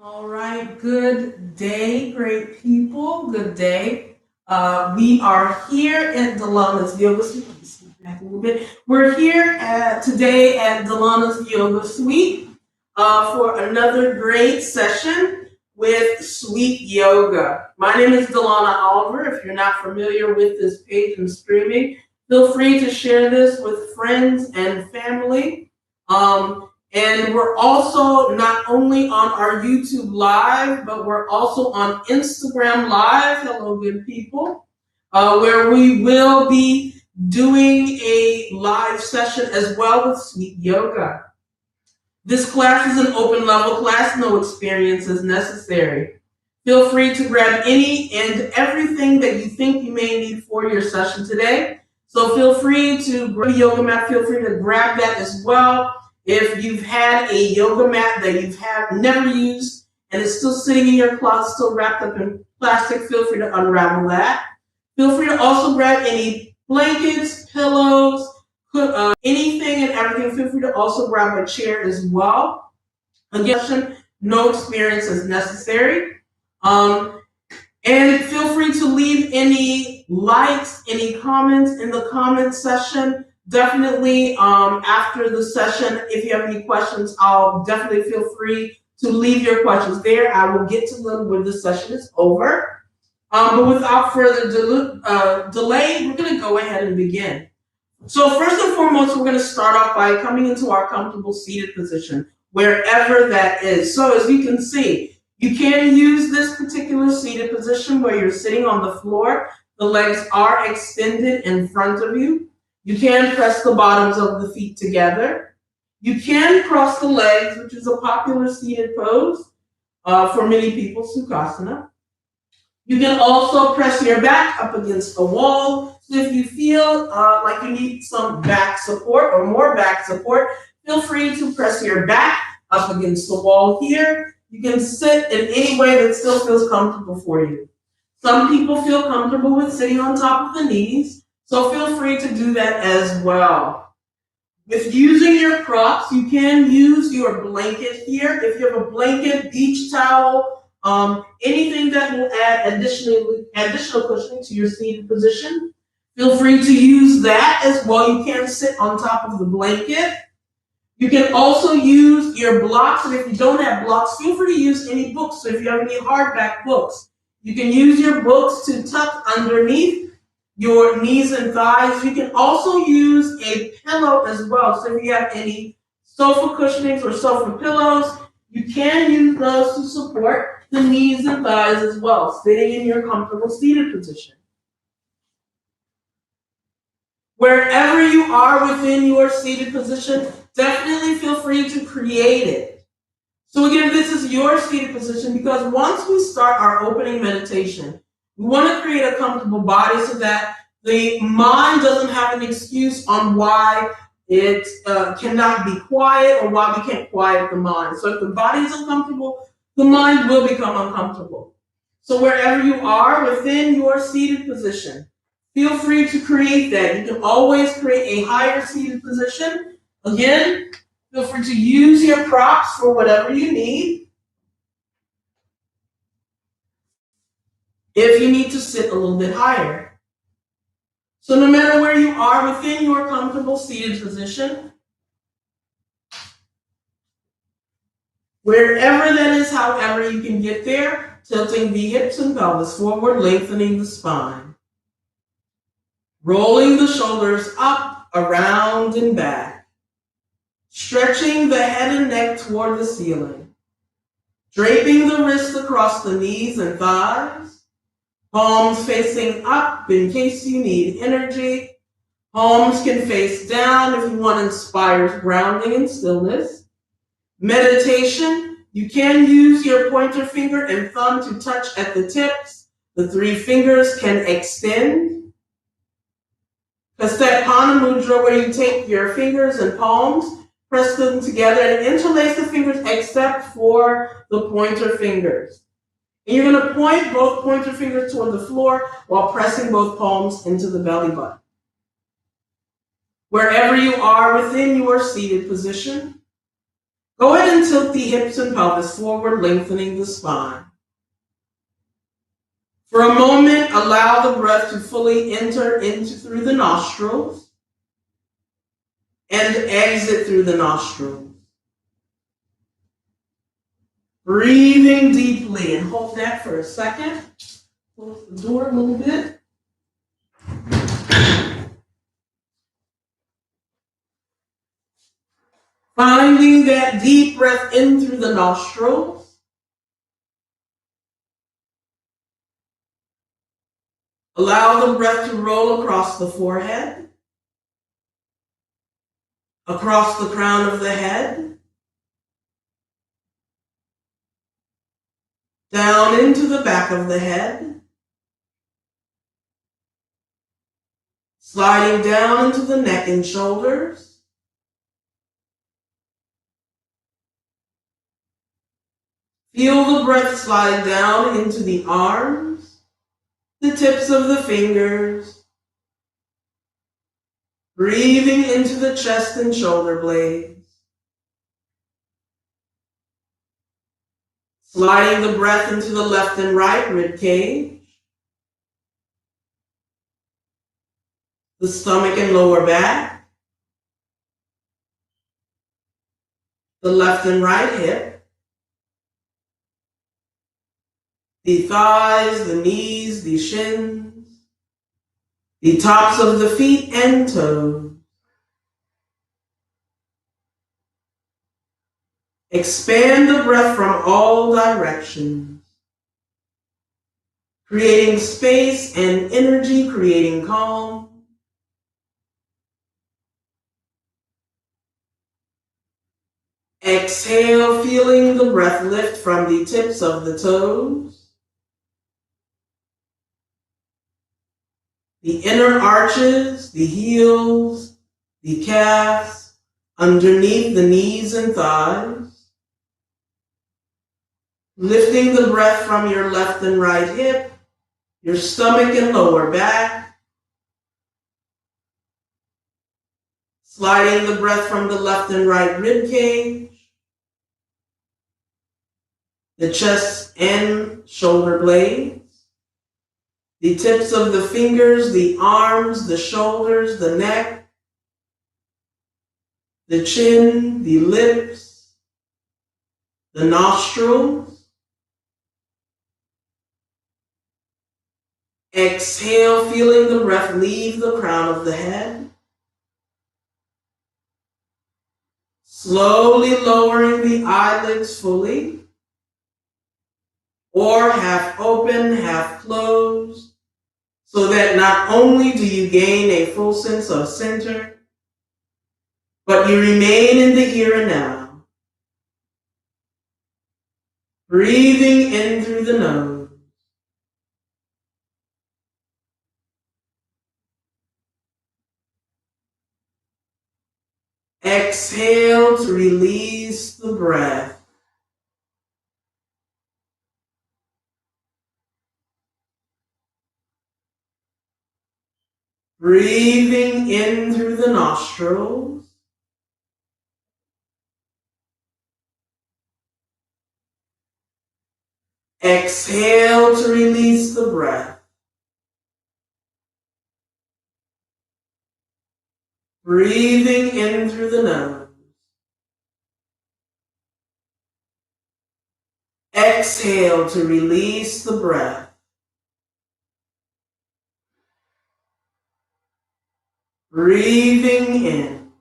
All right, good day, great people. Good day. We are here at Delana's Yoga Suite. Let me speak back a little bit. We're here today at Delana's Yoga Suite for another great session with Sweet Yoga. My name is Delana Oliver. If you're not familiar with this page and streaming, feel free to share this with friends and family. And we're also not only on our YouTube Live, but we're also on Instagram Live. Hello, good people, where we will be doing a live session as well with Sweet Yoga. This class is an open level class, no experience is necessary. Feel free to grab any and everything that you think you may need for your session today. So feel free to grab a yoga mat, feel free to grab that as well. If you've had a yoga mat that you've never used and it's still sitting in your closet, still wrapped up in plastic, feel free to unravel that. Feel free to also grab any blankets, pillows, anything and everything. Feel free to also grab a chair as well. Again, no experience is necessary. And feel free to leave any likes, any comments in the comment section. Definitely after the session, if you have any questions, I'll definitely feel free to leave your questions there. I will get to them when the session is over. But without further delay, we're going to go ahead and begin. So first and foremost, we're going to start off by coming into our comfortable seated position, wherever that is. So as you can see, you can use this particular seated position where you're sitting on the floor. The legs are extended in front of you. You can press the bottoms of the feet together. You can cross the legs, which is a popular seated pose for many people, Sukhasana. You can also press your back up against the wall. So if you feel like you need some back support or more back support, feel free to press your back up against the wall here. You can sit in any way that still feels comfortable for you. Some people feel comfortable with sitting on top of the knees, so feel free to do that as well. With using your props, you can use your blanket here. If you have a blanket, beach towel, anything that will add additional cushioning to your seated position, feel free to use that as well. You can sit on top of the blanket. You can also use your blocks, and if you don't have blocks, feel free to use any books. So if you have any hardback books, you can use your books to tuck underneath your knees and thighs. You can also use a pillow as well. So if you have any sofa cushionings or sofa pillows, you can use those to support the knees and thighs as well, sitting in your comfortable seated position. Wherever you are within your seated position, definitely feel free to create it. So again, this is your seated position because once we start our opening meditation, we want to create a comfortable body so that the mind doesn't have an excuse on why it cannot be quiet or why we can't quiet the mind. So if the body is uncomfortable, the mind will become uncomfortable. So wherever you are within your seated position, feel free to create that. You can always create a higher seated position. Again, feel free to use your props for whatever you need. If you need to sit a little bit higher. So no matter where you are within your comfortable seated position, wherever that is, however you can get there, tilting the hips and pelvis forward, lengthening the spine. Rolling the shoulders up, around, and back. Stretching the head and neck toward the ceiling. Draping the wrists across the knees and thighs. Palms facing up in case you need energy. Palms can face down if you want inspired grounding and stillness. Meditation, you can use your pointer finger and thumb to touch at the tips. The 3 fingers can extend. Kasthapana Mudra, where you take your fingers and palms, press them together and interlace the fingers except for the pointer fingers. And you're going to point both pointer fingers toward the floor while pressing both palms into the belly button. Wherever you are within your seated position, Go ahead and tilt the hips and pelvis forward, lengthening the spine. For a moment, allow the breath to fully enter through the nostrils and exit through the nostrils. Breathing deeply, and hold that for a second. Close the door a little bit. Finding that deep breath in through the nostrils. Allow the breath to roll across the forehead, across the crown of the head, down into the back of the head, sliding down into the neck and shoulders, feel the breath slide down into the arms, the tips of the fingers, breathing into the chest and shoulder blades, sliding the breath into the left and right rib cage, the stomach and lower back, the left and right hip, the thighs, the knees, the shins, the tops of the feet and toes. Expand the breath from all directions, creating space and energy, creating calm. Exhale, feeling the breath lift from the tips of the toes, the inner arches, the heels, the calves, underneath the knees and thighs. Lifting the breath from your left and right hip, your stomach and lower back. Sliding the breath from the left and right rib cage, the chest and shoulder blades, the tips of the fingers, the arms, the shoulders, the neck, the chin, the lips, the nostrils. Exhale, feeling the breath leave the crown of the head. Slowly lowering the eyelids fully, or half open, half closed, so that not only do you gain a full sense of center, but you remain in the here and now. Breathing in through the nose. Exhale to release the breath. Breathing in through the nostrils. Exhale to release the breath. Breathing in through the nose. Exhale to release the breath. Breathing in.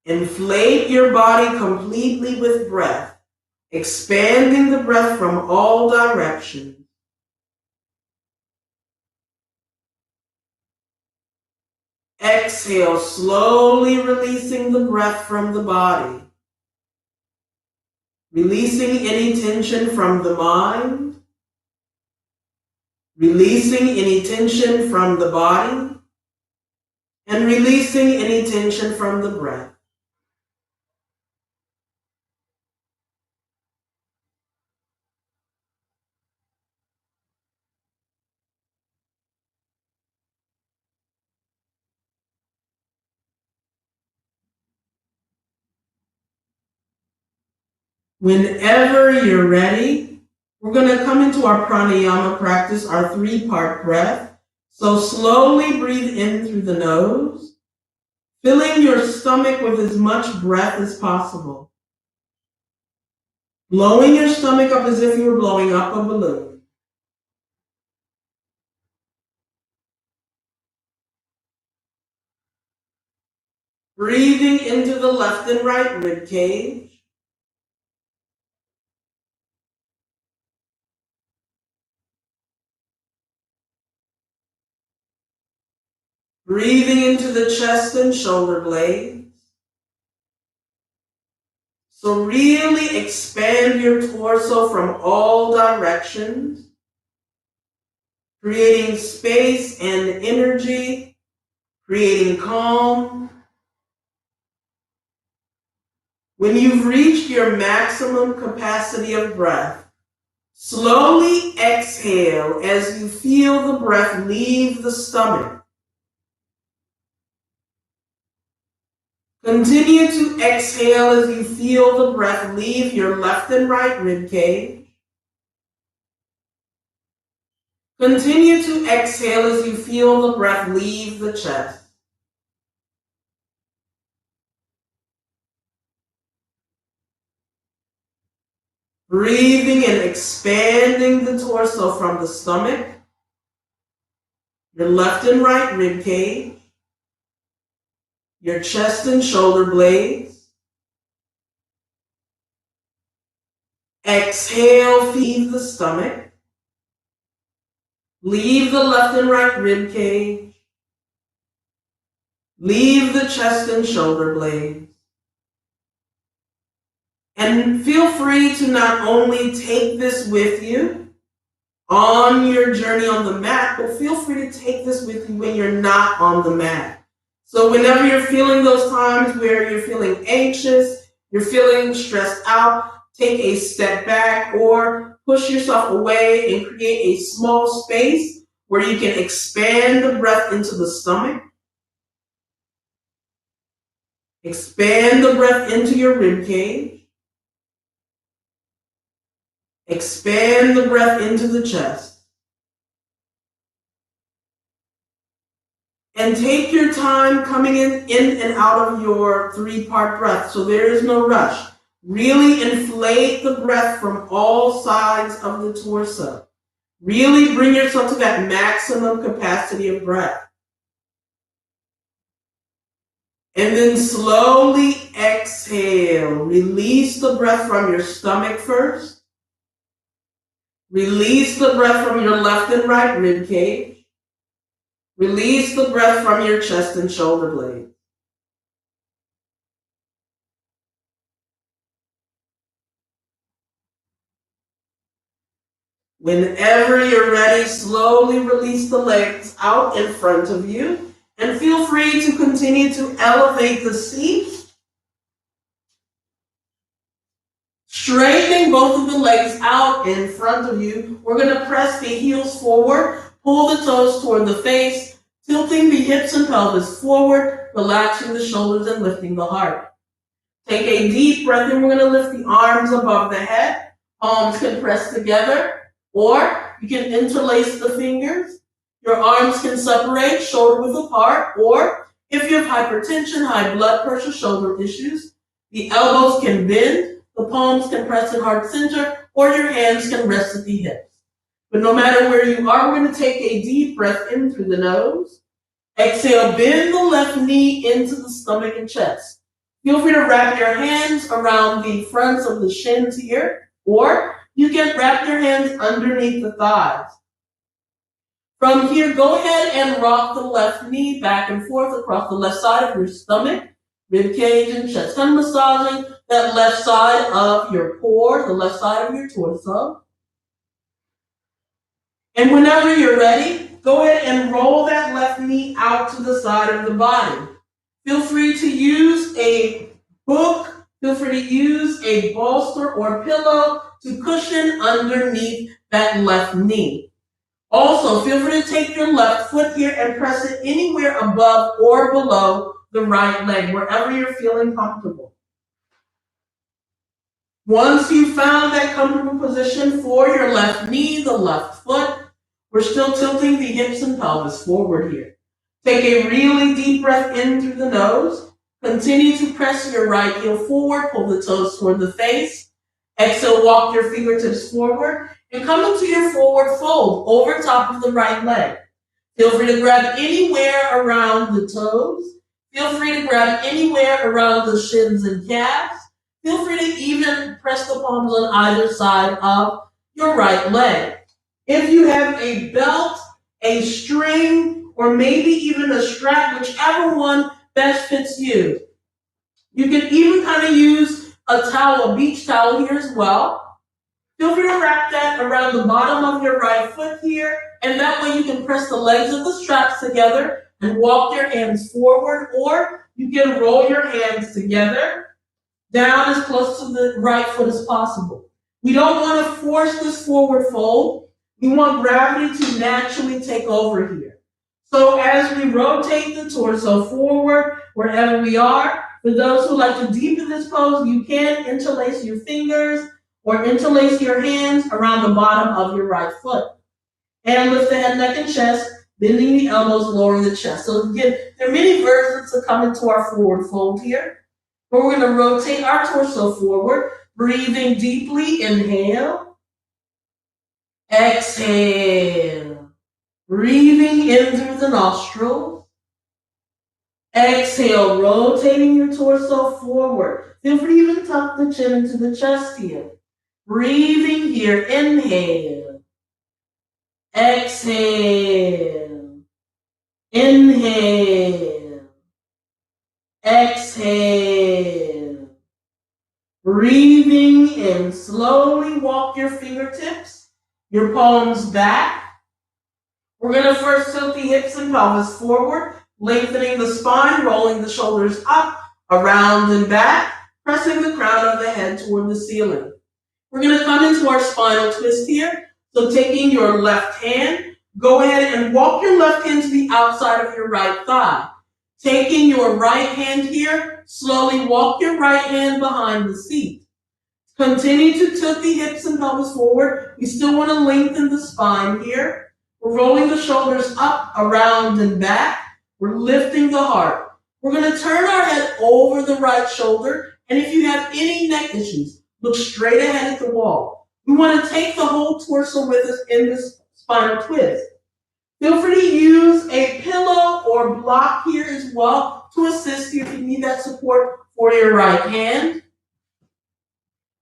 Inflate your body completely with breath, expanding the breath from all directions. Exhale, slowly releasing the breath from the body. Releasing any tension from the mind. Releasing any tension from the body. And releasing any tension from the breath. Whenever you're ready, we're going to come into our pranayama practice, our 3-part breath. So slowly breathe in through the nose, filling your stomach with as much breath as possible. Blowing your stomach up as if you were blowing up a balloon. Breathing into the left and right rib cage. Breathing into the chest and shoulder blades. So really expand your torso from all directions, creating space and energy, creating calm. When you've reached your maximum capacity of breath, slowly exhale as you feel the breath leave the stomach. Continue to exhale as you feel the breath leave your left and right rib cage. Continue to exhale as you feel the breath leave the chest. Breathing and expanding the torso from the stomach, your left and right rib cage, your chest and shoulder blades. Exhale, leave the stomach. Leave the left and right rib cage. Leave the chest and shoulder blades. And feel free to not only take this with you on your journey on the mat, but feel free to take this with you when you're not on the mat. So whenever you're feeling those times where you're feeling anxious, you're feeling stressed out, take a step back or push yourself away and create a small space where you can expand the breath into the stomach. Expand the breath into your rib cage. Expand the breath into the chest. And take your time coming in and out of your 3-part breath. So there is no rush. Really inflate the breath from all sides of the torso. Really bring yourself to that maximum capacity of breath. And then slowly exhale. Release the breath from your stomach first. Release the breath from your left and right rib cage. Release the breath from your chest and shoulder blades. Whenever you're ready, slowly release the legs out in front of you and feel free to continue to elevate the seat. Straightening both of the legs out in front of you. We're going to press the heels forward, pull the toes toward the face, tilting the hips and pelvis forward, relaxing the shoulders and lifting the heart. Take a deep breath in. We're going to lift the arms above the head. Palms can press together, or you can interlace the fingers. Your arms can separate, shoulder width apart, or if you have hypertension, high blood pressure, shoulder issues, the elbows can bend. The palms can press at heart center, or your hands can rest at the hips. But no matter where you are, we're going to take a deep breath in through the nose. Exhale, bend the left knee into the stomach and chest. Feel free to wrap your hands around the fronts of the shins here, or you can wrap your hands underneath the thighs. From here, go ahead and rock the left knee back and forth across the left side of your stomach, rib cage, and chest. Kind of massaging that left side of your core, the left side of your torso. And whenever you're ready, go ahead and roll that left knee out to the side of the body. Feel free to use a book, feel free to use a bolster or pillow to cushion underneath that left knee. Also, feel free to take your left foot here and press it anywhere above or below the right leg, wherever you're feeling comfortable. Once you found that comfortable position for your left knee, the left foot, we're still tilting the hips and pelvis forward here. Take a really deep breath in through the nose. Continue to press your right heel forward, pull the toes toward the face. Exhale, walk your fingertips forward and come into your forward fold over top of the right leg. Feel free to grab anywhere around the toes. Feel free to grab anywhere around the shins and calves. Feel free to even press the palms on either side of your right leg. If you have a belt, a string, or maybe even a strap, whichever one best fits you. You can even kind of use a towel, a beach towel here as well. Feel free to wrap that around the bottom of your right foot here, and that way you can press the legs of the straps together and walk your hands forward, or you can roll your hands together down as close to the right foot as possible. We don't want to force this forward fold. We want gravity to naturally take over here. So as we rotate the torso forward, wherever we are, for those who like to deepen this pose, you can interlace your fingers or interlace your hands around the bottom of your right foot. And lift the head, neck, and chest, bending the elbows, lowering the chest. So again, there are many versions to come into our forward fold here. But we're going to rotate our torso forward, breathing deeply, inhale. Exhale. Breathing in through the nostrils. Exhale, rotating your torso forward. Feel free to even tuck the chin into the chest here. Breathing here, inhale. Exhale. Inhale. Exhale. Breathing in. Slowly walk your fingertips, your palms back. We're going to first tilt the hips and pelvis forward, lengthening the spine, rolling the shoulders up, around and back, pressing the crown of the head toward the ceiling. We're going to come into our spinal twist here. So taking your left hand, go ahead and walk your left hand to the outside of your right thigh. Taking your right hand here, slowly walk your right hand behind the seat. Continue to tilt the hips and pelvis forward. We still want to lengthen the spine here. We're rolling the shoulders up, around, and back. We're lifting the heart. We're going to turn our head over the right shoulder. And if you have any neck issues, look straight ahead at the wall. We want to take the whole torso with us in this spinal twist. Feel free to use a pillow or block here as well to assist you if you need that support for your right hand.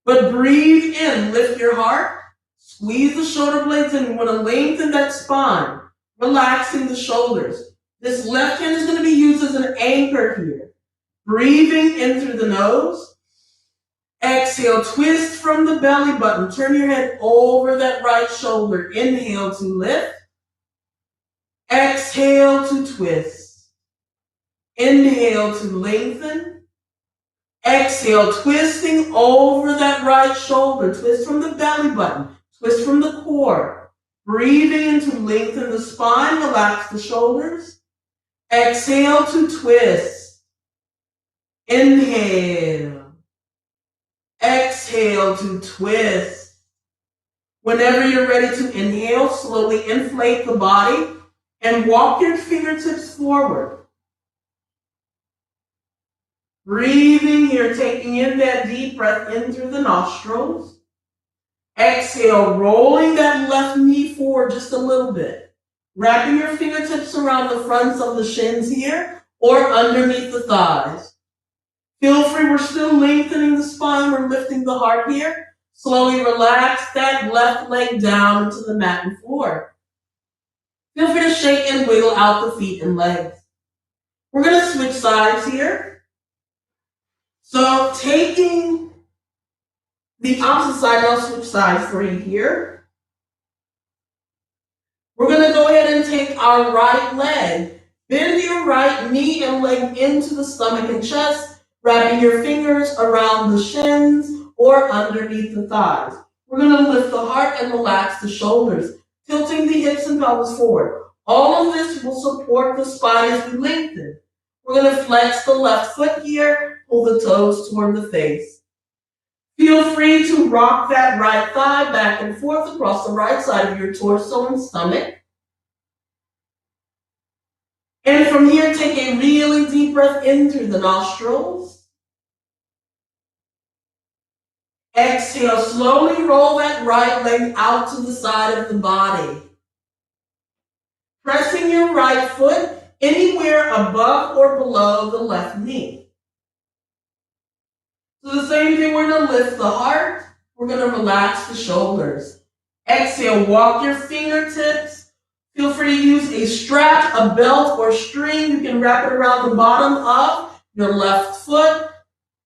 But breathe in, lift your heart, squeeze the shoulder blades in. We want to lengthen that spine, relaxing the shoulders. This left hand is going to be used as an anchor here. Breathing in through the nose. Exhale, twist from the belly button. Turn your head over that right shoulder. Inhale to lift. Exhale to twist. Inhale to lengthen. Exhale, twisting over that right shoulder. Twist from the belly button. Twist from the core. Breathing in to lengthen the spine. Relax the shoulders. Exhale to twist. Inhale. Exhale to twist. Whenever you're ready to inhale, slowly inflate the body and walk your fingertips forward. Breathing here, taking in that deep breath in through the nostrils. Exhale, rolling that left knee forward just a little bit. Wrapping your fingertips around the fronts of the shins here or underneath the thighs. Feel free, we're still lengthening the spine, we're lifting the heart here. Slowly relax that left leg down into the mat and floor. Feel free to shake and wiggle out the feet and legs. We're going to switch sides here. So taking the opposite side, I'll switch sides for you here. We're going to go ahead and take our right leg. Bend your right knee and leg into the stomach and chest, wrapping your fingers around the shins or underneath the thighs. We're going to lift the heart and relax the shoulders, tilting the hips and pelvis forward. All of this will support the spine as we lengthen. We're going to flex the left foot here, pull the toes toward the face. Feel free to rock that right thigh back and forth across the right side of your torso and stomach. And from here, take a really deep breath in through the nostrils. Exhale, slowly roll that right leg out to the side of the body. Pressing your right foot anywhere above or below the left knee. So the same thing, we're going to lift the heart. We're going to relax the shoulders. Exhale, walk your fingertips. Feel free to use a strap, a belt, or string. You can wrap it around the bottom of your left foot.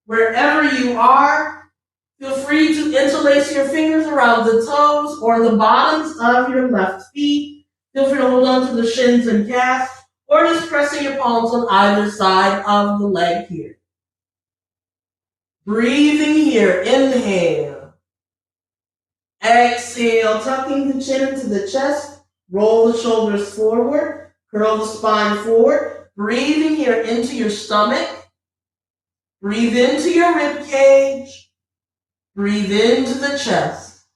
Wherever you are, feel free to interlace your fingers around the toes or the bottoms of your left feet. Feel free to hold on to the shins and calves, or just pressing your palms on either side of the leg here. Breathing here, inhale. Exhale, tucking the chin into the chest, roll the shoulders forward, curl the spine forward. Breathing here into your stomach. Breathe into your rib cage. Breathe into the chest.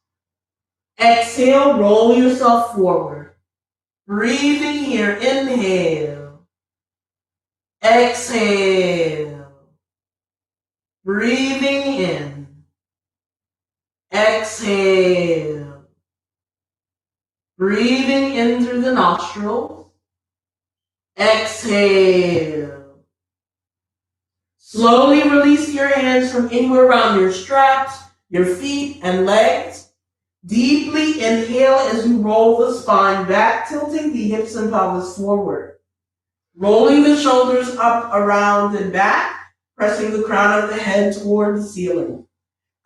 Exhale, roll yourself forward. Breathing here, inhale. Exhale. Breathing in. Exhale. Breathing in through the nostrils. Exhale. Slowly release your hands from anywhere around your straps, your feet, and legs. Deeply inhale as you roll the spine back, tilting the hips and pelvis forward. Rolling the shoulders up, around, and back, pressing the crown of the head toward the ceiling.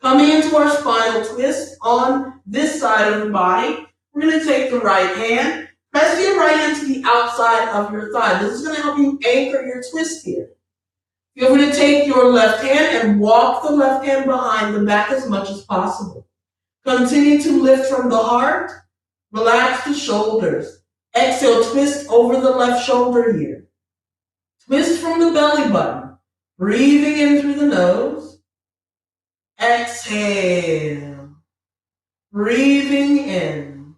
Coming into our spinal twist on this side of the body, we're going to take the right hand, press your right hand to the outside of your thigh. This is going to help you anchor your twist here. Feel free to take your left hand and walk the left hand behind the back as much as possible. Continue to lift from the heart. Relax the shoulders. Exhale, twist over the left shoulder here. Twist from the belly button. Breathing in through the nose. Exhale. Breathing in.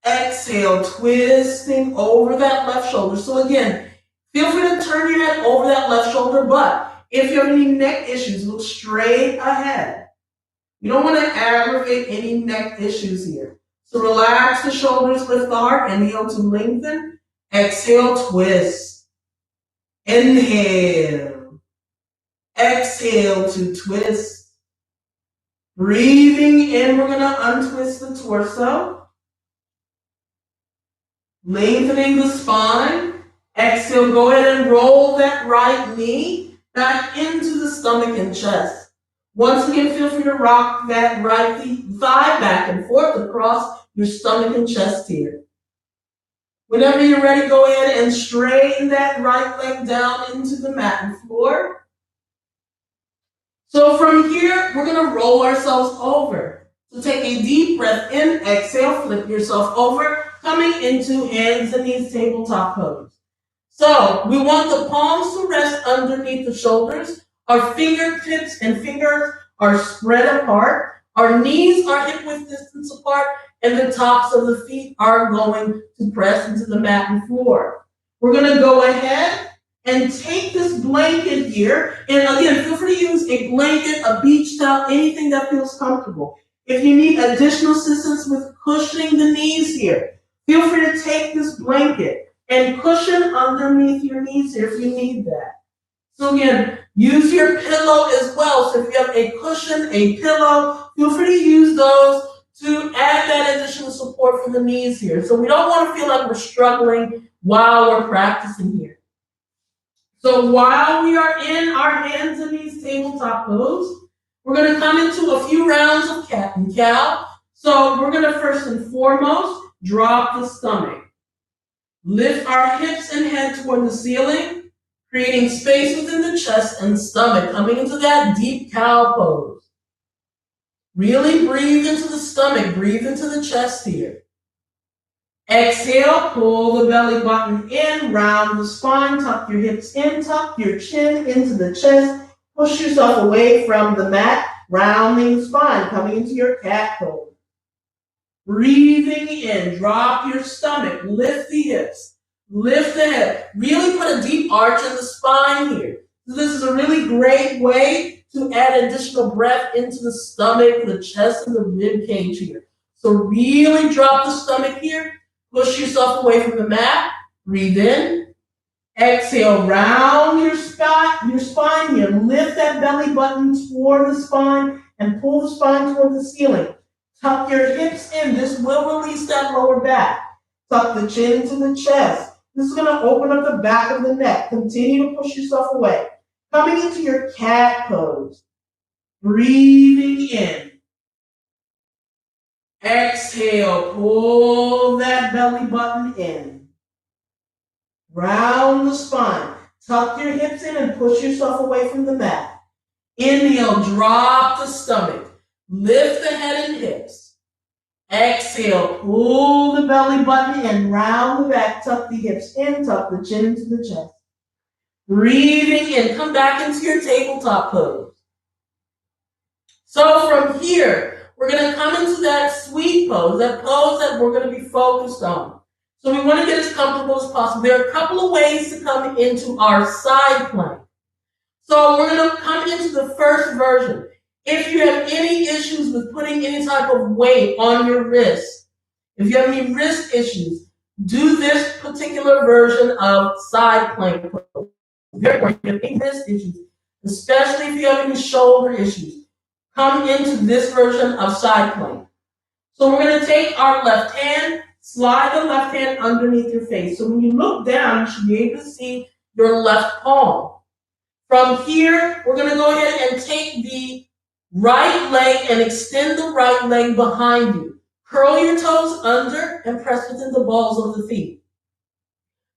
Exhale, twisting over that left shoulder. So again, feel free to turn your head over that left shoulder, but if you have any neck issues, look straight ahead. You don't want to aggravate any neck issues here. So relax the shoulders, lift the heart, inhale to lengthen. Exhale, twist. Inhale. Exhale to twist. Breathing in, we're going to untwist the torso. Lengthening the spine. Exhale, go ahead and roll that right knee back into the stomach and chest. Once again, feel free to rock that right thigh back and forth across your stomach and chest here. Whenever you're ready, go ahead and straighten that right leg down into the mat and floor. So from here, we're going to roll ourselves over. So take a deep breath in, exhale, flip yourself over, coming into hands and knees tabletop pose. So we want the palms to rest underneath the shoulders. Our fingertips and fingers are spread apart. Our knees are hip-width distance apart, and the tops of the feet are going to press into the mat and floor. We're going to go ahead and take this blanket here, and again, feel free to use a blanket, a beach towel, anything that feels comfortable. If you need additional assistance with cushioning the knees here, feel free to take this blanket and cushion underneath your knees here if you need that. So again, use your pillow as well. So if you have a cushion, a pillow, feel free to use those to add that additional support for the knees here. So we don't want to feel like we're struggling while we're practicing here. So while we are in our hands and knees tabletop pose, we're going to come into a few rounds of cat and cow. So we're going to first and foremost drop the stomach. Lift our hips and head toward the ceiling, creating space within the chest and stomach, coming into that deep cow pose. Really breathe into the stomach, breathe into the chest here. Exhale, pull the belly button in, round the spine, tuck your hips in, tuck your chin into the chest, push yourself away from the mat, rounding the spine, coming into your cat pose. Breathing in, drop your stomach, lift the hips, lift the head. Really put a deep arch in the spine here. So this is a really great way to add additional breath into the stomach, the chest, and the rib cage here. So really drop the stomach here, push yourself away from the mat, breathe in, exhale, round your spine here, lift that belly button toward the spine and pull the spine toward the ceiling. Tuck your hips in. This will release that lower back. Tuck the chin into the chest. This is going to open up the back of the neck. Continue to push yourself away. Coming into your cat pose. Breathing in. Exhale. Pull that belly button in. Round the spine. Tuck your hips in and push yourself away from the mat. Inhale. Drop the stomach. Lift the head and hips. Exhale, pull the belly button in, round the back, tuck the hips in, tuck the chin into the chest. Breathing in, come back into your tabletop pose. So from here, we're going to come into that sweet pose, that pose that we're going to be focused on. So we want to get as comfortable as possible. There are a couple of ways to come into our side plank. So we're going to come into the first version. If you have any issues with putting any type of weight on your wrist, if you have any wrist issues, do this particular version of side plank pose. Very important. If you have any wrist issues, especially if you have any shoulder issues, come into this version of side plank. So we're going to take our left hand, slide the left hand underneath your face. So when you look down, you should be able to see your left palm. From here, we're going to go ahead and take the right leg and extend the right leg behind you. Curl your toes under and press within the balls of the feet.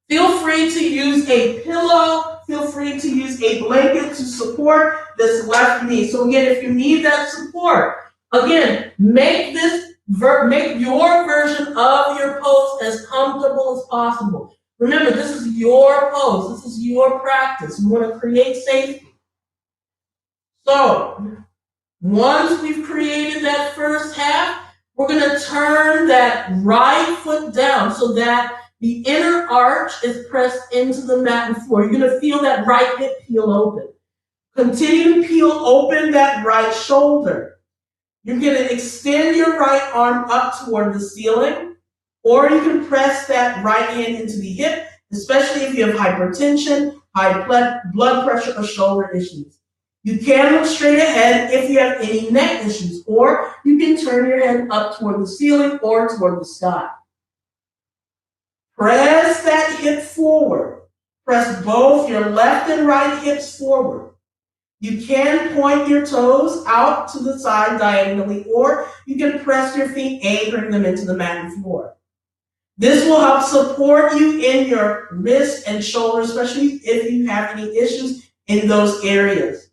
Feel free to use a pillow. Feel free to use a blanket to support this left knee. So again, if you need that support, again, make your version of your pose as comfortable as possible. Remember, this is your pose. This is your practice. You want to create safety. So, once we've created that first half, we're going to turn that right foot down so that the inner arch is pressed into the mat and floor. You're going to feel that right hip peel open. Continue to peel open that right shoulder. You're going to extend your right arm up toward the ceiling, or you can press that right hand into the hip, especially if you have hypertension, high blood pressure, or shoulder issues. You can look straight ahead if you have any neck issues, or you can turn your head up toward the ceiling or toward the sky. Press that hip forward. Press both your left and right hips forward. You can point your toes out to the side diagonally, or you can press your feet, anchoring them into the mat and floor. This will help support you in your wrist and shoulder, especially if you have any issues in those areas.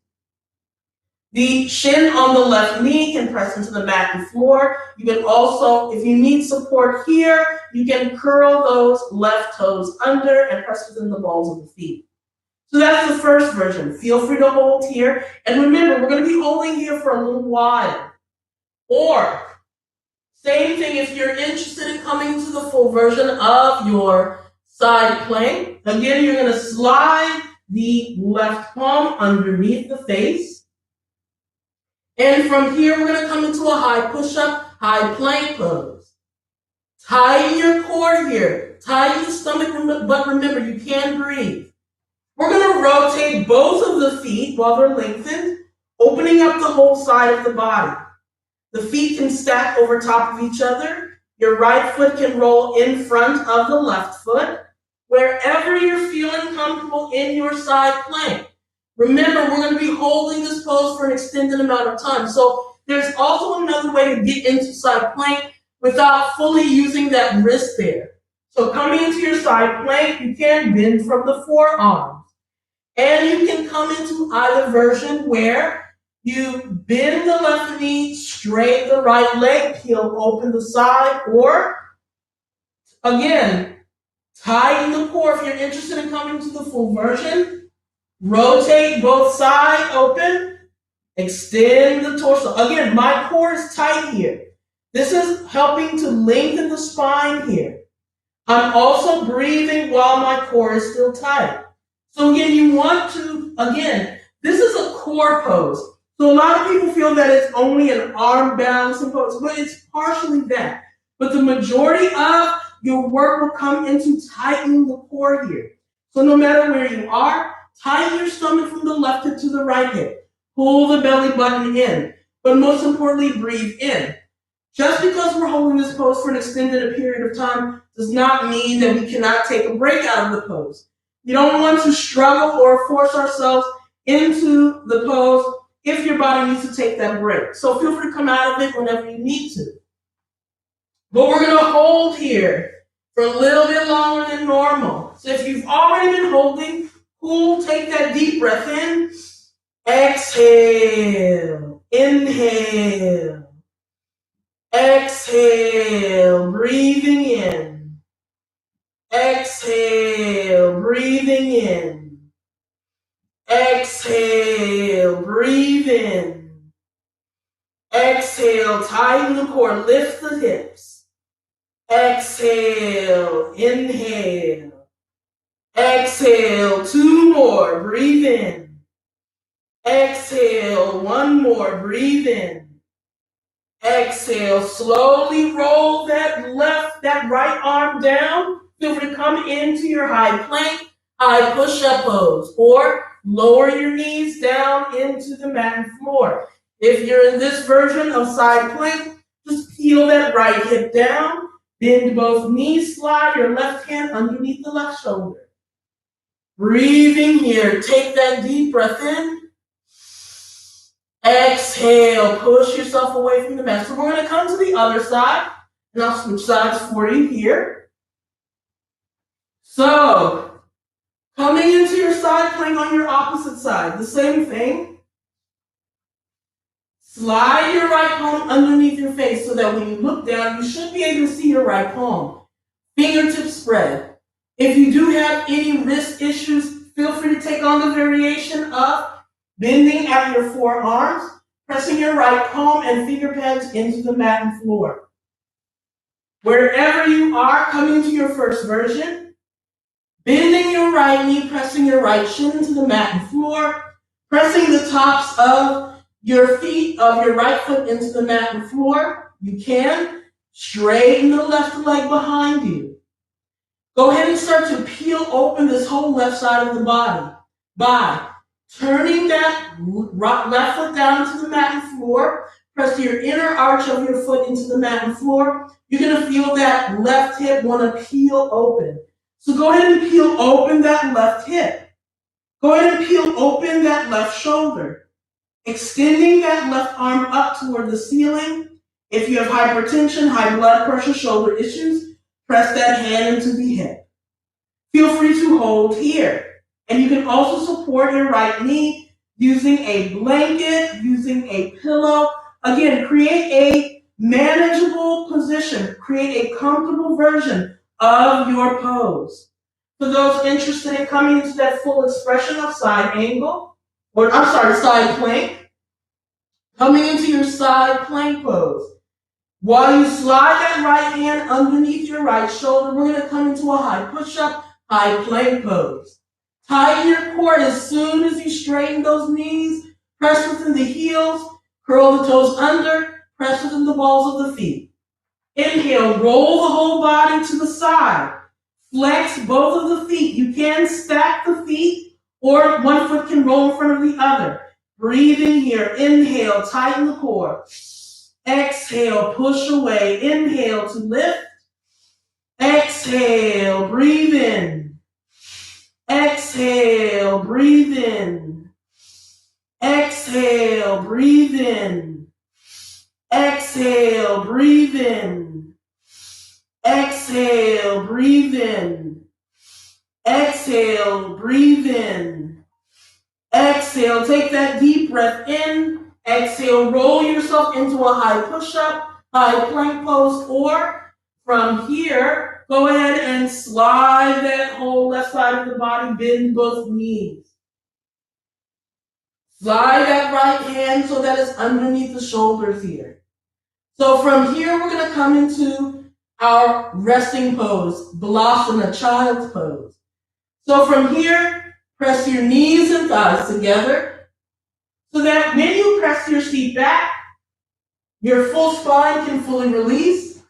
The shin on the left knee can press into the mat and floor. You can also, if you need support here, you can curl those left toes under and press within the balls of the feet. So that's the first version. Feel free to hold here. And remember, we're going to be holding here for a little while. Or, same thing if you're interested in coming to the full version of your side plank. Again, you're going to slide the left palm underneath the face. And from here, we're going to come into a high push-up, high plank pose. Tighten your core here. Tighten the stomach, but remember, you can breathe. We're going to rotate both of the feet while they're lengthened, opening up the whole side of the body. The feet can stack over top of each other. Your right foot can roll in front of the left foot. Wherever you're feeling comfortable in your side plank. Remember, we're going to be holding this pose for an extended amount of time. So there's also another way to get into side plank without fully using that wrist there. So coming into your side plank, you can bend from the forearms. And you can come into either version where you bend the left knee, straighten the right leg, peel open the side, or again, tighten the core. If you're interested in coming to the full version, rotate both sides open, Extend the torso. Again, my core is tight here. This is helping to lengthen the spine here. I'm also breathing while my core is still tight. So again, you want to, again, this is a core pose. So a lot of people feel that it's only an arm balancing pose, but it's partially that. But the majority of your work will come into tightening the core here. So no matter where you are, tighten your stomach from the left hip to the right hip. Pull the belly button in. But most importantly, breathe in. Just because we're holding this pose for an extended period of time does not mean that we cannot take a break out of the pose. You don't want to struggle or force ourselves into the pose if your body needs to take that break. So feel free to come out of it whenever you need to. But we're going to hold here for a little bit longer than normal. So if you've already been holding, cool, take that deep breath in. Exhale. Inhale. Exhale, breathing in. Exhale, breathing in. Exhale, breathe in. Exhale, tighten the core, lift the hips. Exhale, inhale. Exhale, 2 more, breathe in. Exhale, 1 more, breathe in. Exhale, slowly roll that right arm down. Feel free to come into your high plank, high push-up pose, or lower your knees down into the mat and floor. If you're in this version of side plank, just peel that right hip down, bend both knees, slide your left hand underneath the left shoulder. Breathing here, take that deep breath in. Exhale, push yourself away from the mat. So we're going to come to the other side, and I'll switch sides for you here. So, coming into your side plank on your opposite side, the same thing. Slide your right palm underneath your face so that when you look down, you should be able to see your right palm. Fingertips spread. If you do have any wrist issues, feel free to take on the variation of bending at your forearms, pressing your right palm and finger pads into the mat and floor. Wherever you are, coming to your first version, bending your right knee, pressing your right shin into the mat and floor, pressing the tops of your feet, of your right foot into the mat and floor. You can straighten the left leg behind you. Go ahead and start to peel open this whole left side of the body by turning that left foot down to the mat and floor. Press your inner arch of your foot into the mat and floor. You're going to feel that left hip want to peel open. So go ahead and peel open that left hip. Go ahead and peel open that left shoulder. Extending that left arm up toward the ceiling. If you have hypertension, high blood pressure, shoulder issues, press that hand into the hip. Feel free to hold here. And you can also support your right knee using a blanket, using a pillow. Again, create a manageable position. Create a comfortable version of your pose. For those interested in coming into that full expression of side angle, side plank, coming into your side plank pose. While you slide that right hand underneath your right shoulder, we're going to come into a high push-up, high plank pose. Tighten your core as soon as you straighten those knees. Press within the heels. Curl the toes under. Press within the balls of the feet. Inhale. Roll the whole body to the side. Flex both of the feet. You can stack the feet, or one foot can roll in front of the other. Breathe in here. Inhale. Tighten the core. Exhale. Push away. Inhale to lift. Exhale. Breathe in. Exhale, breathe in. Exhale, breathe in. Exhale, breathe in. Exhale, breathe in. Exhale, breathe in. Exhale, take that deep breath in. Exhale, roll yourself into a high push-up, high plank pose, or from here, go ahead and slide that whole left side of the body, bend both knees. Slide that right hand so that it's underneath the shoulders here. So from here, we're going to come into our resting pose, Balasana, child's pose. So from here, press your knees and thighs together so that when you press your seat back, your full spine can fully release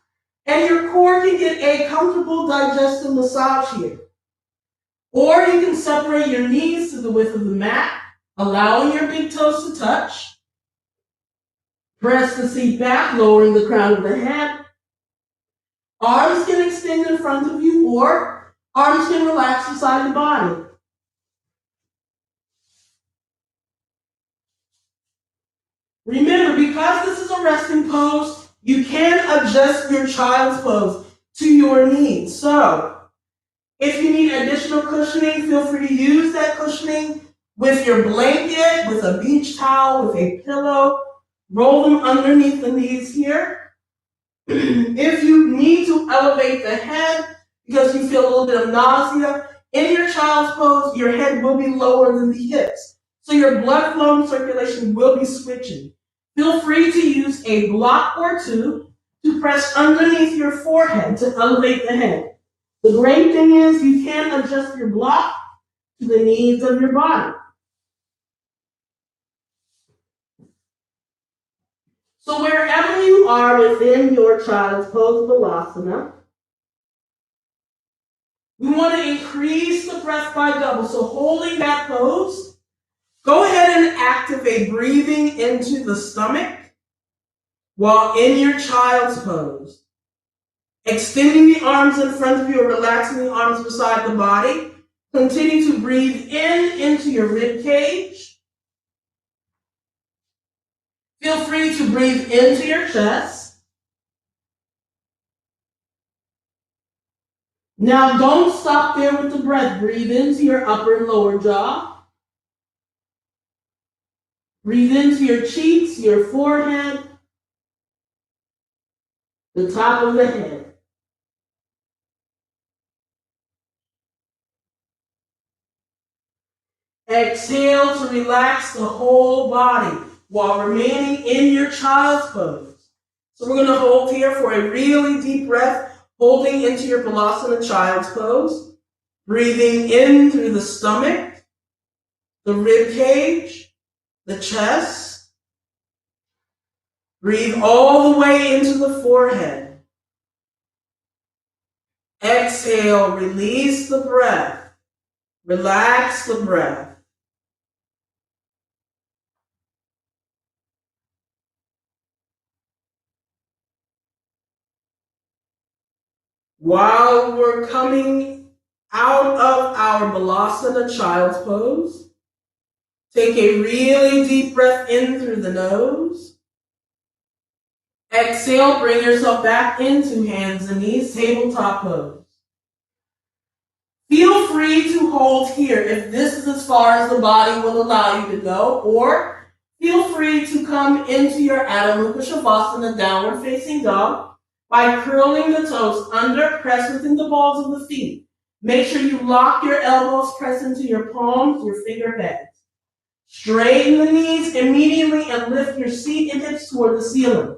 and your core can get a comfortable digestive massage here. Or you can separate your knees to the width of the mat, allowing your big toes to touch. Press the seat back, lowering the crown of the head. Arms can extend in front of you, or arms can relax beside the body. Remember, because this is a resting pose, you can adjust your child's pose to your needs. So, if you need additional cushioning, feel free to use that cushioning with your blanket, with a beach towel, with a pillow. Roll them underneath the knees here. If you need to elevate the head because you feel a little bit of nausea, in your child's pose, your head will be lower than the hips. So your blood flow and circulation will be switching. Feel free to use a block or two to press underneath your forehead to elevate the head. The great thing is you can adjust your block to the needs of your body. So wherever you are within your child's pose, Balasana, we want to increase the breath by double. So holding that pose, go ahead and activate breathing into the stomach while in your child's pose. Extending the arms in front of you or relaxing the arms beside the body. Continue to breathe in into your rib cage. Feel free to breathe into your chest. Now don't stop there with the breath. Breathe into your upper and lower jaw. Breathe into your cheeks, your forehead, the top of the head. Exhale to relax the whole body while remaining in your child's pose. So we're going to hold here for a really deep breath, holding into your Balasana child's pose. Breathing in through the stomach, the rib cage, the chest. Breathe all the way into the forehead. Exhale, release the breath. Relax the breath. While we're coming out of our Balasana child's pose, take a really deep breath in through the nose. Exhale, bring yourself back into hands and knees, tabletop pose. Feel free to hold here if this is as far as the body will allow you to go, or feel free to come into your Adho Mukha Shavasana, downward facing dog, by curling the toes under, press within the balls of the feet. Make sure you lock your elbows, press into your palms, your finger pads. Straighten the knees immediately and lift your seat and hips toward the ceiling.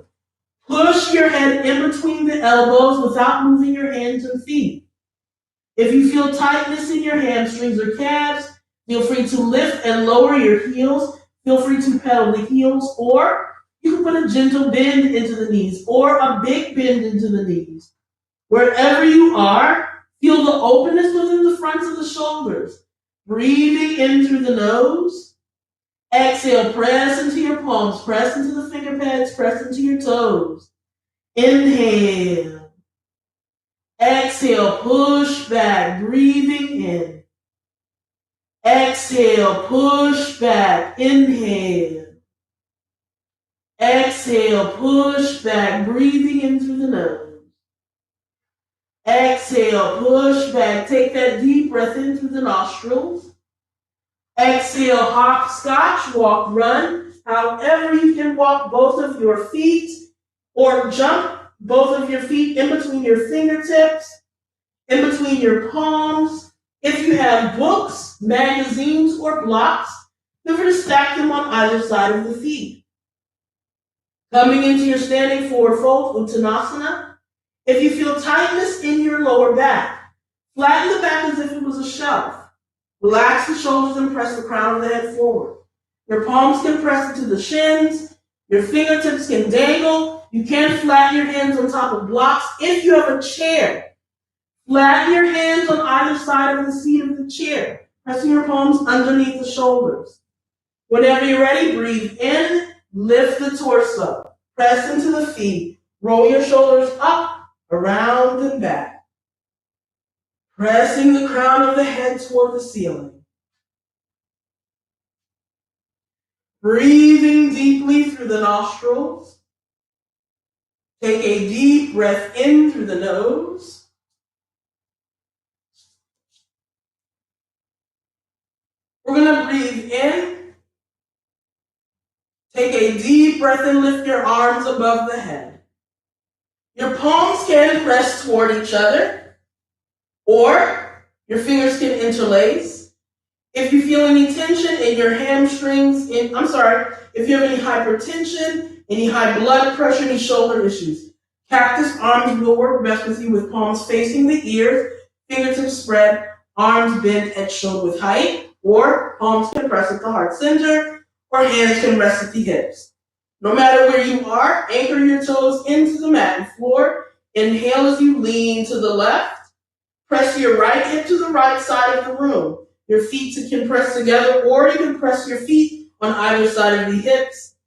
Push your head in between the elbows without moving your hands and feet. If you feel tightness in your hamstrings or calves, feel free to lift and lower your heels. Feel free to pedal the heels, or you can put a gentle bend into the knees or a big bend into the knees. Wherever you are, feel the openness within the fronts of the shoulders. Breathing in through the nose. Exhale, press into your palms, press into the finger pads, press into your toes. Inhale. Exhale, push back, breathing in. Exhale, push back, inhale. Exhale, push back, breathing in through the nose. Exhale, push back, take that deep breath in through the nostrils. Exhale, hop, scotch, walk, run. However you can walk both of your feet or jump both of your feet in between your fingertips, in between your palms. If you have books, magazines, or blocks, Feel free to stack them on either side of the feet. Coming into your standing forward fold, Uttanasana. If you feel tightness in your lower back, flatten the back as if it was a shelf. Relax the shoulders and press the crown of the head forward. Your palms can press into the shins. Your fingertips can dangle. You can flatten your hands on top of blocks. If you have a chair, flatten your hands on either side of the seat of the chair, pressing your palms underneath the shoulders. Whenever you're ready, breathe in, lift the torso, press into the feet, roll your shoulders up, around, and back. Pressing the crown of the head toward the ceiling. Breathing deeply through the nostrils. Take a deep breath in through the nose. We're going to breathe in. Take a deep breath and lift your arms above the head. Your palms can press toward each other, or your fingers can interlace. If you feel any tension in your hamstrings, if you have any hypertension, any high blood pressure, any shoulder issues, cactus arms will work best with you with palms facing the ears, fingertips spread, arms bent at shoulder width height, or palms can press at the heart center, or hands can rest at the hips. No matter where you are, anchor your toes into the mat and floor. Inhale as you lean to the left. Press your right hip to the right side of the room. Your feet can press together, or you can press your feet on either side of the hips.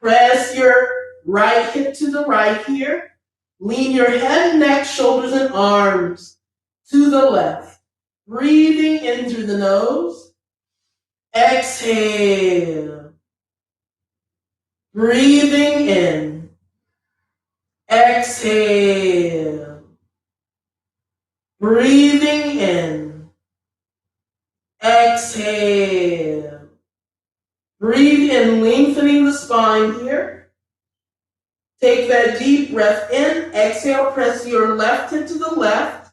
Press your right hip to the right here. Lean your head, neck, shoulders, and arms to the left. Breathing in through the nose. Exhale. Breathing in. Exhale. Breathing in. Exhale. Breathe in, lengthening the spine here. Take that deep breath in. Exhale, press your left hip to the left.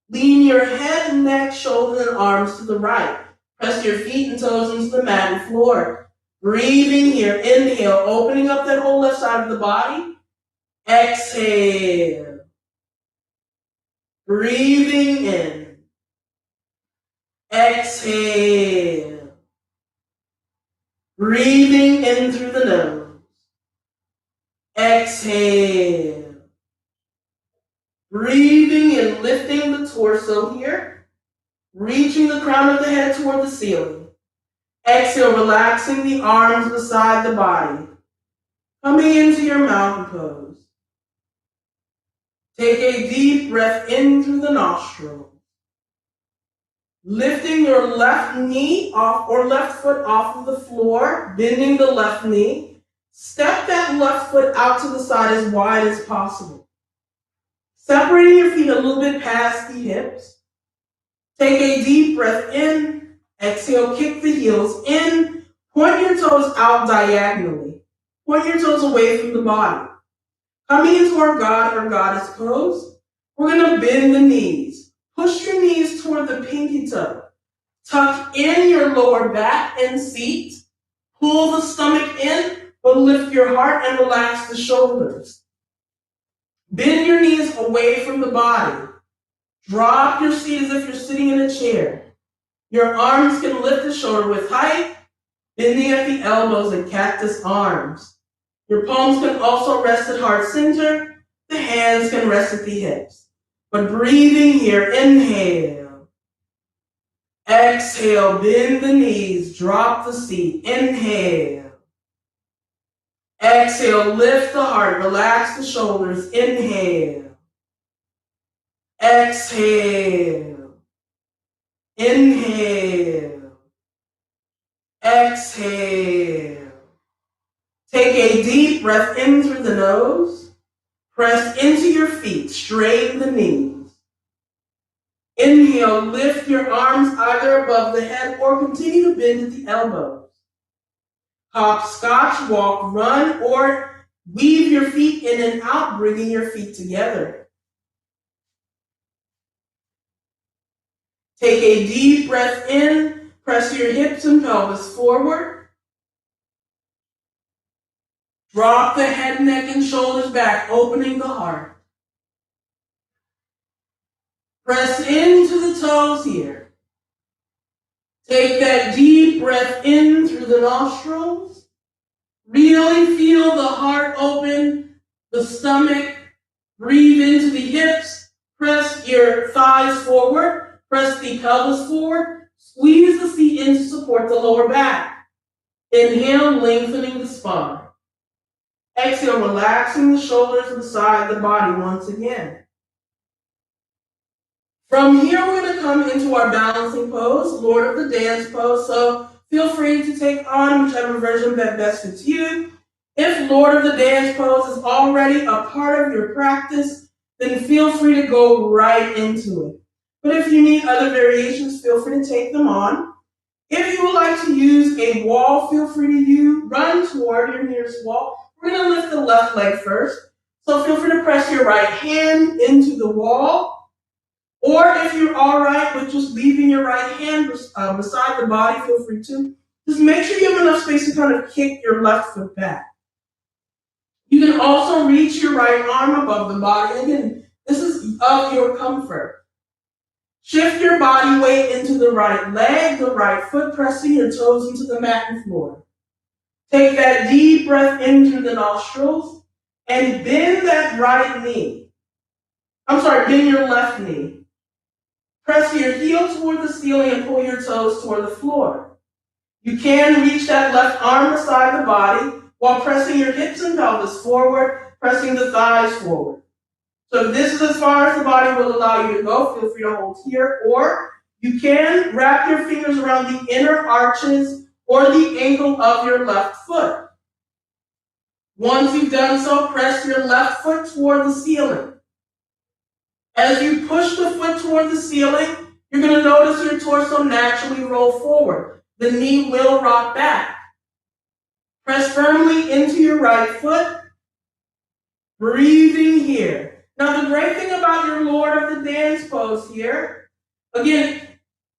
Lean your head, neck, shoulders, and arms to the right. Press your feet and toes into the mat and floor. Breathing here. Inhale, opening up that whole left side of the body. Exhale. Breathing in. Exhale. Breathing in through the nose. Exhale. Breathing and lifting the torso here. Reaching the crown of the head toward the ceiling. Exhale, relaxing the arms beside the body. Coming into your mountain pose. Take a deep breath in through the nostrils. Lifting your left knee off or left foot off of the floor, bending the left knee. Step that left foot out to the side as wide as possible. Separating your feet a little bit past the hips. Take a deep breath in. Exhale, kick the heels in. Point your toes out diagonally. Point your toes away from the body. Coming into our God or Goddess pose, we're going to bend the knees. Push your knees toward the pinky toe. Tuck in your lower back and seat. Pull the stomach in, but lift your heart and relax the shoulders. Bend your knees away from the body. Drop your seat as if you're sitting in a chair. Your arms can lift the shoulder width height, bending at the elbows and cactus arms. Your palms can also rest at heart center. The hands can rest at the hips. But breathing here, inhale. Exhale, bend the knees, drop the seat. Inhale. Exhale, lift the heart, relax the shoulders. Inhale. Exhale. Inhale. Exhale. Take a deep breath in through the nose. Press into your feet. Straighten the knees. Inhale. Lift your arms either above the head or continue to bend at the elbows. Hopscotch, walk, run, or weave your feet in and out, bringing your feet together. Take a deep breath in, press your hips and pelvis forward, Drop the head, neck, and shoulders back, opening the heart. Press into the toes here. Take that deep breath in through the nostrils. Really feel the heart open, the stomach. Breathe into the hips. Press your thighs forward. Press the pelvis forward. Squeeze the seat in to support the lower back. Inhale, lengthening the spine. Exhale, relaxing the shoulders beside the body once again. From here, we're going to come into our balancing pose, Lord of the Dance pose. So feel free to take on whichever version that best fits you. If Lord of the Dance pose is already a part of your practice, then feel free to go right into it. But if you need other variations, feel free to take them on. If you would like to use a wall, feel free to run toward your nearest wall. We're going to lift the left leg first. So feel free to press your right hand into the wall. Or if you're all right with just leaving your right hand beside the body, feel free to. Just make sure you have enough space to kind of kick your left foot back. You can also reach your right arm above the body. Again, this is of your comfort. Shift your body weight into the right leg, the right foot, pressing your toes into the mat and floor. Take that deep breath in through the nostrils and bend that right knee. Bend your left knee. Press your heel toward the ceiling and pull your toes toward the floor. You can reach that left arm beside the body while pressing your hips and pelvis forward, pressing the thighs forward. So if this is as far as the body will allow you to go, feel free to hold here. Or you can wrap your fingers around the inner arches or the ankle of your left foot. Once you've done so, press your left foot toward the ceiling. As you push the foot toward the ceiling, you're going to notice your torso naturally roll forward. The knee will rock back. Press firmly into your right foot, breathing here. Now, the great thing about your Lord of the Dance pose here, again,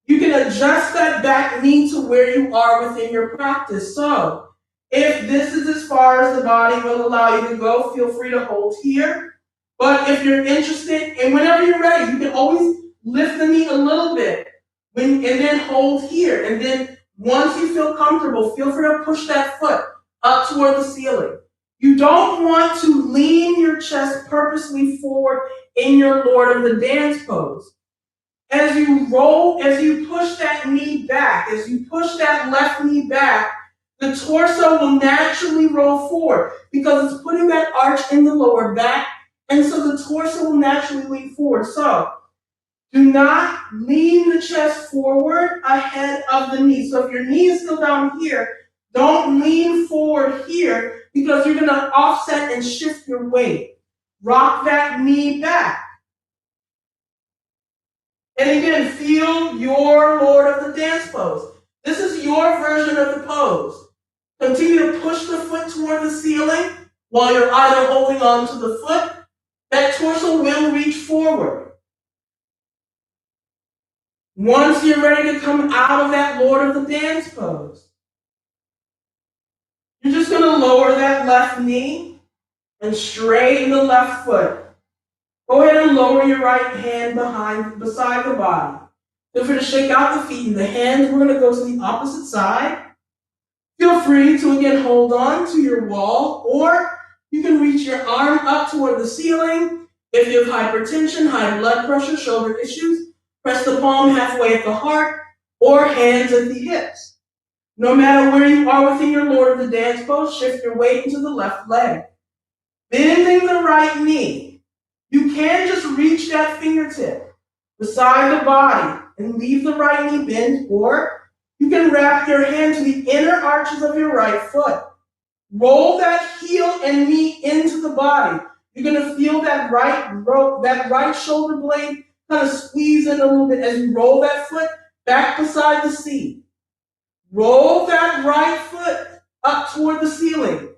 you can adjust that back knee to where you are within your practice. So, if this is as far as the body will allow you to go, feel free to hold here. But if you're interested, and whenever you're ready, you can always lift the knee a little bit and then hold here. And then once you feel comfortable, feel free to push that foot up toward the ceiling. You don't want to lean your chest purposely forward in your Lord of the Dance pose. As you push that knee back, as you push that left knee back, the torso will naturally roll forward because it's putting that arch in the lower back, and so the torso will naturally lean forward. So do not lean the chest forward ahead of the knee. So if your knee is still down here, don't lean forward here because you're going to offset and shift your weight. Rock that knee back. And again, feel your Lord of the Dance pose. This is your version of the pose. Continue to push the foot toward the ceiling while you're either holding on to the foot. That torso will reach forward. Once you're ready to come out of that Lord of the Dance pose, you're just going to lower that left knee and straighten the left foot. Go ahead and lower your right hand beside the body. Feel free to shake out the feet and the hands. We're going to go to the opposite side. Feel free to again hold on to your wall, or you can reach your arm up toward the ceiling. If you have hypertension, high blood pressure, shoulder issues, press the palm halfway at the heart or hands at the hips. No matter where you are within your Lord of the Dance pose, shift your weight into the left leg. Bending the right knee. You can just reach that fingertip beside the body and leave the right knee bent, or you can wrap your hand to the inner arches of your right foot. Roll that heel and knee into the body. You're going to feel that right shoulder blade kind of squeeze in a little bit as you roll that foot back beside the seat. Roll that right foot up toward the ceiling.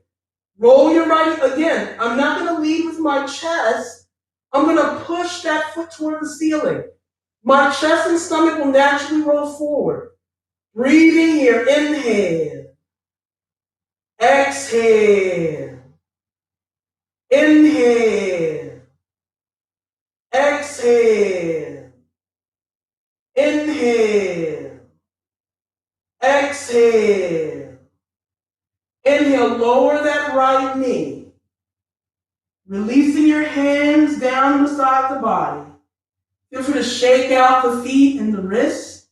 Roll your right, again, I'm not going to lead with my chest. I'm going to push that foot toward the ceiling. My chest and stomach will naturally roll forward. Breathing here, inhale. Exhale. Inhale. Exhale. Inhale. Exhale. Inhale, lower that right knee. Releasing your hands down beside the body. Feel free to shake out the feet and the wrists.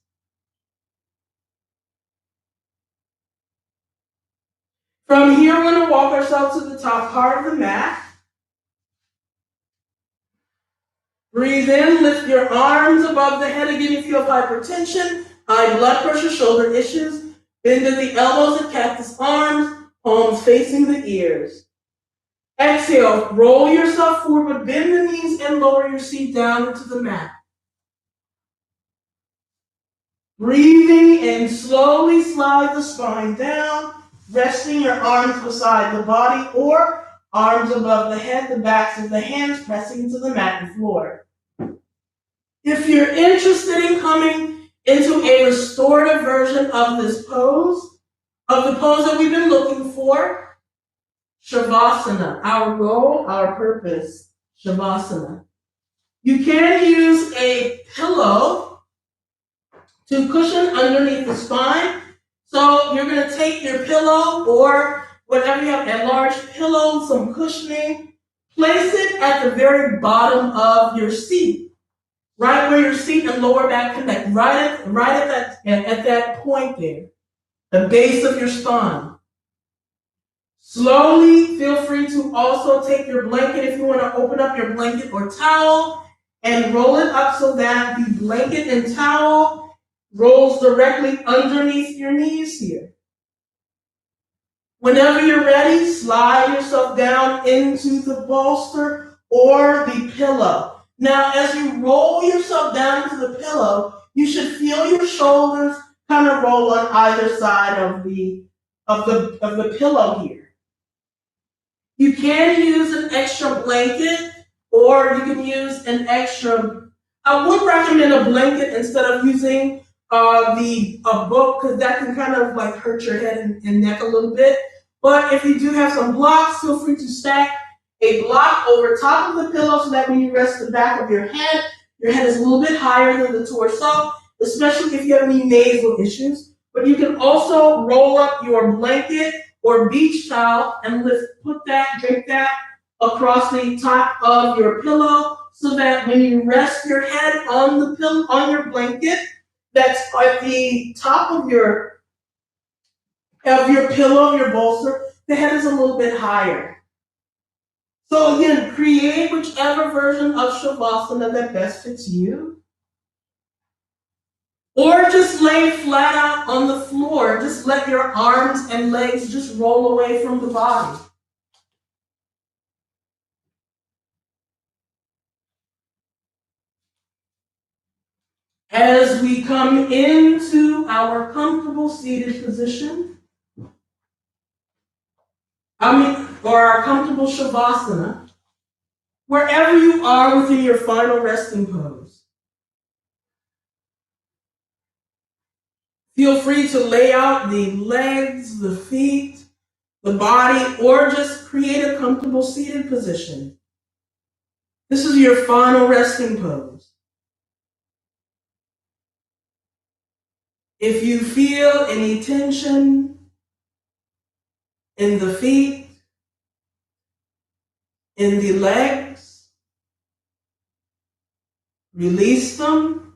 From here, we're going to walk ourselves to the top part of the mat. Breathe in, lift your arms above the head again if you have hypertension, high blood pressure, shoulder issues. Bend at the elbows and cactus arms, palms facing the ears. Exhale, roll yourself forward, bend the knees and lower your seat down into the mat. Breathing in, slowly slide the spine down, resting your arms beside the body or arms above the head, the backs of the hands pressing into the mat and floor. If you're interested in coming into a restorative version of this pose, of the pose that we've been looking for, Shavasana, our goal, our purpose, Shavasana. You can use a pillow to cushion underneath the spine. So you're going to take your pillow or whatever you have, a large pillow, some cushioning, place it at the very bottom of your seat, right where your seat and lower back connect, right at that point there, the base of your spine. Slowly, feel free to also take your blanket if you want to open up your blanket or towel and roll it up so that the blanket and towel rolls directly underneath your knees here. Whenever you're ready, slide yourself down into the bolster or the pillow. Now, as you roll yourself down to the pillow, you should feel your shoulders kind of roll on either side of the pillow here. You can use an extra blanket, or you can use an extra. I would recommend a blanket instead of using a book, because that can kind of like hurt your head and neck a little bit. But if you do have some blocks, feel free to stack a block over top of the pillow so that when you rest the back of your head is a little bit higher than the torso, especially if you have any nasal issues. But you can also roll up your blanket or beach towel and drape that across the top of your pillow so that when you rest your head on the pillow, on your blanket, that's at the top of your pillow, your bolster, the head is a little bit higher. So again, create whichever version of Shavasana that best fits you. Or just lay flat out on the floor. Just let your arms and legs just roll away from the body. As we come into our comfortable seated position, or our comfortable Shavasana, wherever you are within your final resting pose, feel free to lay out the legs, the feet, the body, or just create a comfortable seated position. This is your final resting pose. If you feel any tension in the feet, in the legs, release them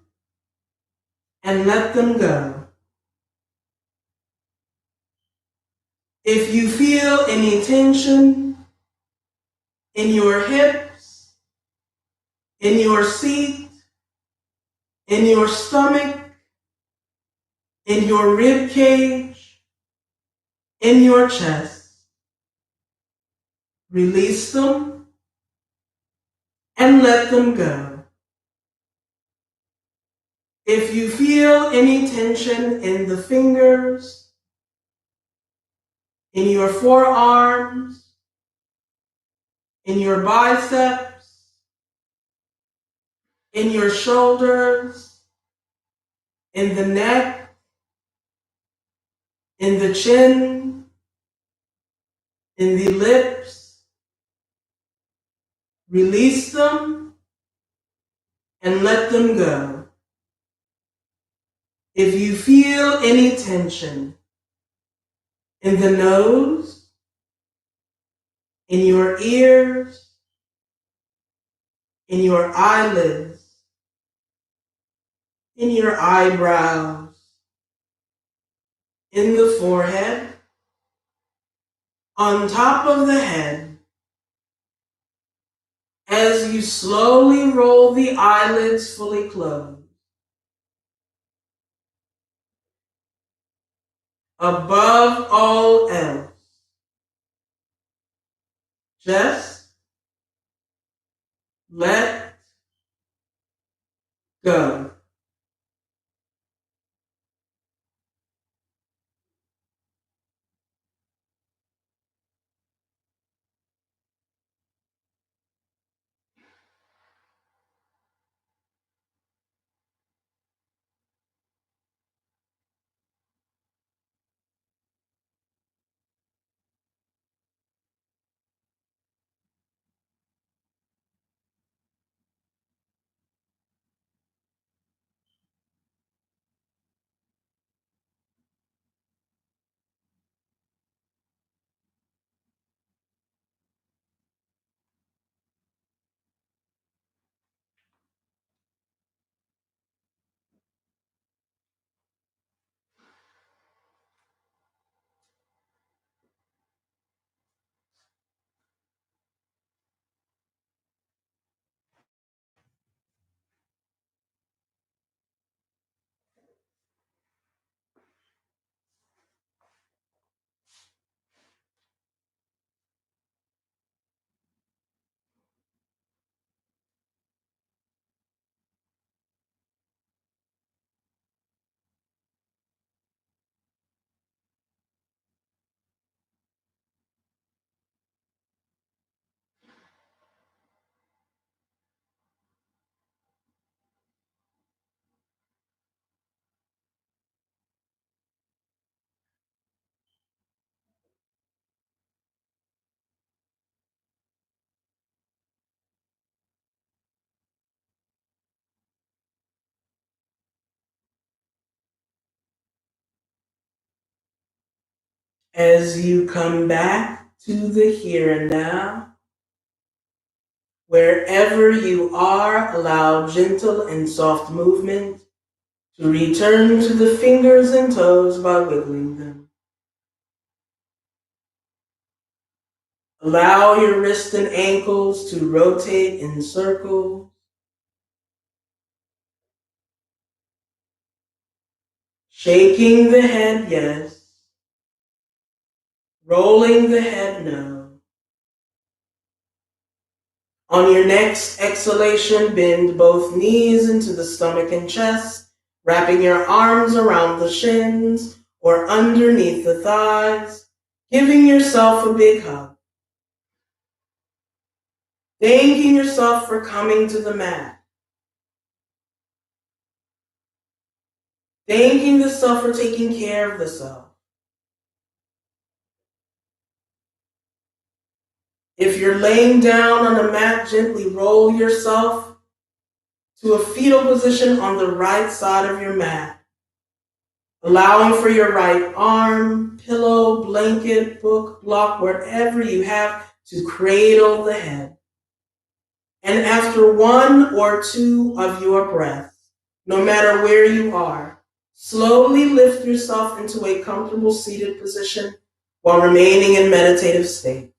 and let them go. If you feel any tension in your hips, in your seat, in your stomach, in your rib cage, in your chest, release them and let them go. If you feel any tension in the fingers, in your forearms, in your biceps, in your shoulders, in the neck, in the chin, in the lips, Release them and let them go. If you feel any tension in the nose, in your ears, in your eyelids, in your eyebrows, in the forehead, on top of the head, as you slowly roll the eyelids fully closed, above all else, just let go. As you come back to the here and now, wherever you are, allow gentle and soft movement to return to the fingers and toes by wiggling them. Allow your wrists and ankles to rotate in circles. Shaking the head, yes. Rolling the head, no. On your next exhalation, bend both knees into the stomach and chest, wrapping your arms around the shins or underneath the thighs, giving yourself a big hug. Thanking yourself for coming to the mat. Thanking the self for taking care of the self. If you're laying down on a mat, gently roll yourself to a fetal position on the right side of your mat, allowing for your right arm, pillow, blanket, book, block, whatever you have to cradle the head. And after one or two of your breaths, no matter where you are, slowly lift yourself into a comfortable seated position while remaining in meditative state.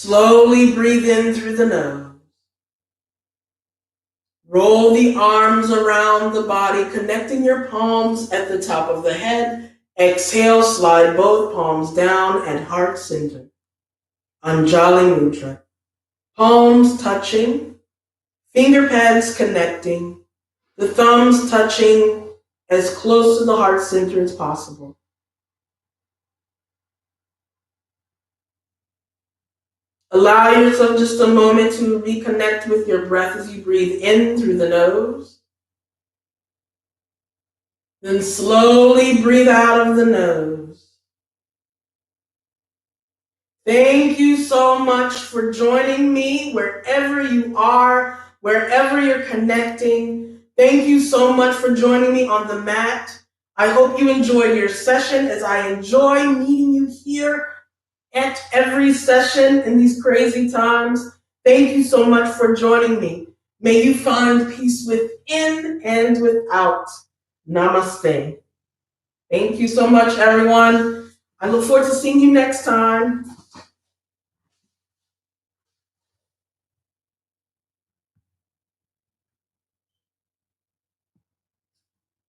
Slowly breathe in through the nose. Roll the arms around the body, connecting your palms at the top of the head. Exhale, slide both palms down at heart center. Anjali Mudra. Palms touching, finger pads connecting, the thumbs touching as close to the heart center as possible. Allow yourself just a moment to reconnect with your breath as you breathe in through the nose. Then slowly breathe out of the nose. Thank you so much for joining me wherever you are, wherever you're connecting. Thank you so much for joining me on the mat. I hope you enjoyed your session as I enjoy meeting you here at every session in these crazy times. Thank you so much for joining me. May you find peace within and without. Namaste. Thank you so much, everyone. I look forward to seeing you next time.